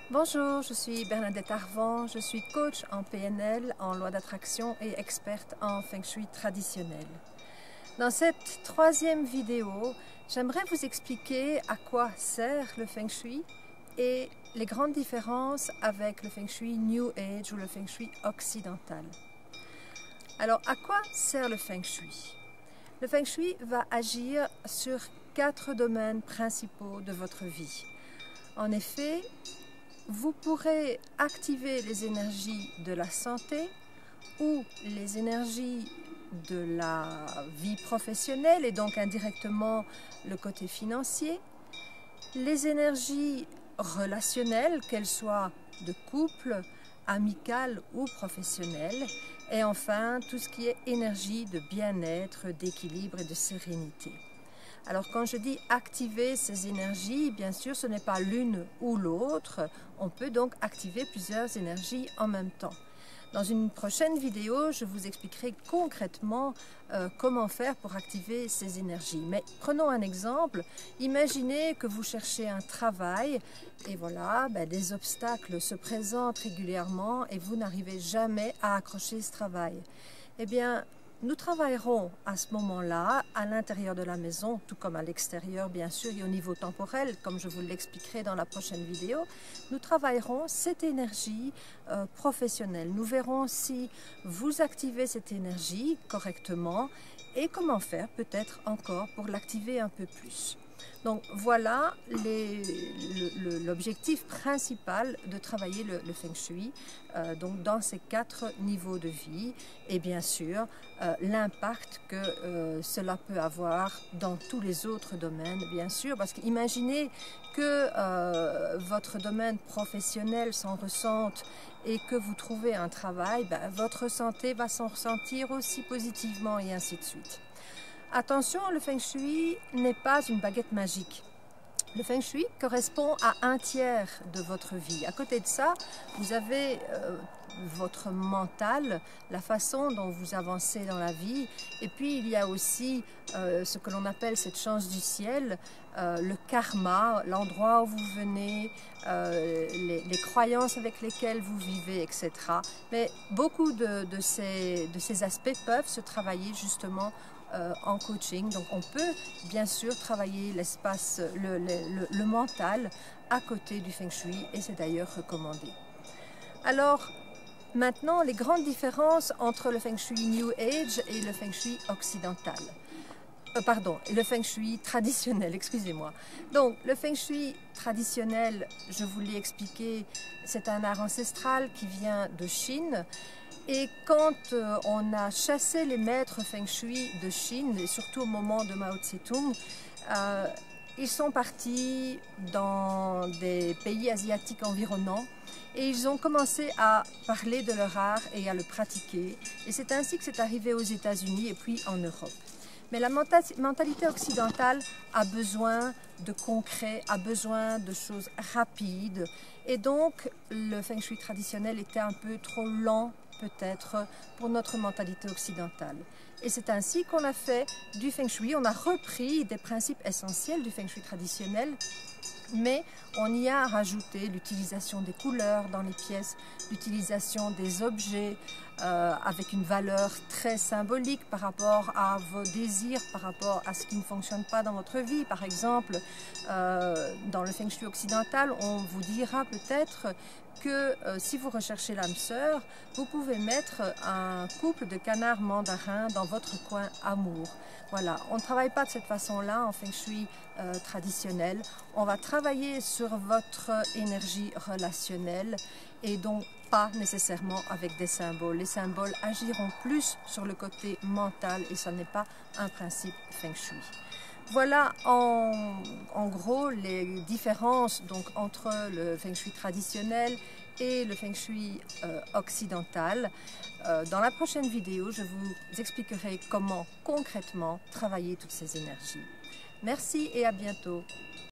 Bonjour, je suis Bernadette Arvan, je suis coach en PNL, en loi d'attraction et experte en Feng Shui traditionnel. Dans cette troisième vidéo, j'aimerais vous expliquer à quoi sert le Feng Shui et les grandes différences avec le Feng Shui New Age ou le Feng Shui occidental. Alors, à quoi sert le Feng Shui? Le Feng Shui va agir sur 4 domaines principaux de votre vie. En effet, vous pourrez activer les énergies de la santé ou les énergies de la vie professionnelle et donc indirectement le côté financier, les énergies relationnelles, qu'elles soient de couple, amicales ou professionnelles, et enfin tout ce qui est énergie de bien-être, d'équilibre et de sérénité. Alors quand je dis activer ces énergies, bien sûr ce n'est pas l'une ou l'autre, on peut donc activer plusieurs énergies en même temps. Dans une prochaine vidéo, je vous expliquerai concrètement comment faire pour activer ces énergies. Mais prenons un exemple, imaginez que vous cherchez un travail et voilà, des obstacles se présentent régulièrement et vous n'arrivez jamais à accrocher ce travail. Eh bien, nous travaillerons à ce moment-là, à l'intérieur de la maison, tout comme à l'extérieur bien sûr et au niveau temporel, comme je vous l'expliquerai dans la prochaine vidéo, nous travaillerons cette énergie professionnelle. Nous verrons si vous activez cette énergie correctement et comment faire peut-être encore pour l'activer un peu plus. Donc voilà l'objectif principal de travailler le Feng Shui donc dans ces 4 niveaux de vie et bien sûr l'impact que cela peut avoir dans tous les autres domaines bien sûr parce qu'imaginez que votre domaine professionnel s'en ressente et que vous trouvez un travail, votre santé va s'en ressentir aussi positivement et ainsi de suite. Attention, le Feng Shui n'est pas une baguette magique. Le Feng Shui correspond à 1/3 de votre vie. À côté de ça, vous avez votre mental, la façon dont vous avancez dans la vie. Et puis, il y a aussi ce que l'on appelle cette chance du ciel, le karma, l'endroit où vous venez, les croyances avec lesquelles vous vivez, etc. Mais beaucoup de ces aspects peuvent se travailler justement en coaching. Donc on peut bien sûr travailler l'espace, le mental à côté du Feng Shui et c'est d'ailleurs recommandé. Alors maintenant les grandes différences entre le Feng Shui New Age et le Feng Shui occidental. Pardon, le Feng Shui traditionnel, excusez-moi. Donc le Feng Shui traditionnel, je vous l'ai expliqué, c'est un art ancestral qui vient de Chine. Et quand on a chassé les maîtres Feng Shui de Chine, et surtout au moment de Mao Tse-tung, ils sont partis dans des pays asiatiques environnants et ils ont commencé à parler de leur art et à le pratiquer. Et c'est ainsi que c'est arrivé aux États-Unis et puis en Europe. Mais la mentalité occidentale a besoin de concret, a besoin de choses rapides. Et donc, le Feng Shui traditionnel était un peu trop lent, peut-être, pour notre mentalité occidentale. Et c'est ainsi qu'on a fait du Feng Shui. On a repris des principes essentiels du Feng Shui traditionnel, mais on y a rajouté l'utilisation des couleurs dans les pièces, l'utilisation des objets avec une valeur très symbolique par rapport à vos désirs, par rapport à ce qui ne fonctionne pas dans votre vie. Par exemple, dans le Feng Shui occidental, on vous dira peut-être que si vous recherchez l'âme sœur, vous pouvez mettre un couple de canards mandarins dans votre coin amour. Voilà, on ne travaille pas de cette façon-là en Feng Shui traditionnel. On va travailler sur votre énergie relationnelle et donc pas nécessairement avec des symboles. Les symboles agiront plus sur le côté mental et ce n'est pas un principe Feng Shui. Voilà en gros les différences donc, entre le Feng Shui traditionnel et le Feng Shui occidental. Dans la prochaine vidéo, je vous expliquerai comment concrètement travailler toutes ces énergies. Merci et à bientôt.